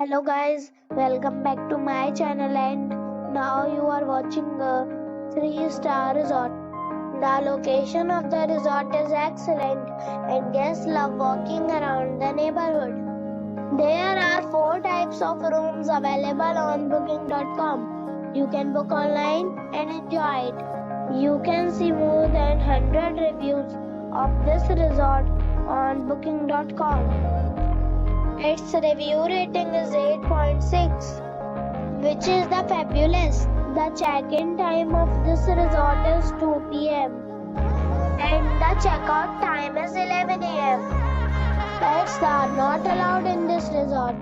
Hello guys, welcome back to my channel and now you are watching a 3-star resort. The location of the resort is excellent and guests love walking around the neighborhood. There are 4 types of rooms available on booking.com. You can book online and enjoy it. You can see more than 100 reviews of this resort on booking.com. Its review rating is 8.6, which is the fabulous. The check-in time of this resort is 2 p.m. and the checkout time is 11 a.m. Pets are not allowed in this resort.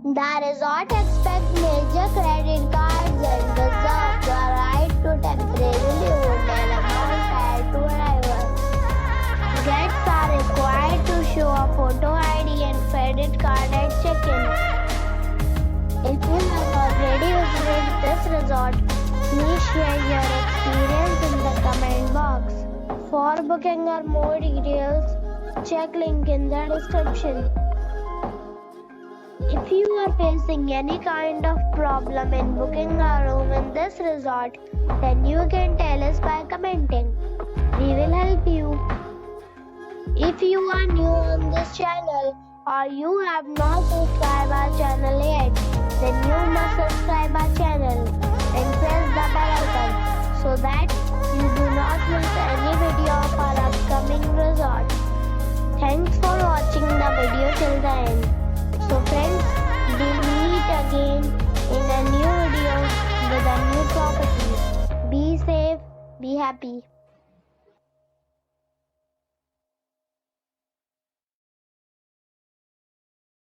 The resort expects major credit cards and reserves the right to temporarily hold an amount prior to arrival. Guests are required to show a photo ID and credit card at check-in. If you have already visited this resort, please share your experience in the comment box. For booking or more details, check link in the description. If you are facing any kind of problem in booking a room in this resort, then you can tell us by commenting. We will help you. If you are new on this channel or you have not subscribed our channel yet, then you must subscribe our channel and press the bell icon so that you do not miss any video of our upcoming resort. Thanks for watching the video till the end. So friends, we'll meet again in a new video with a new property. Be safe, be happy.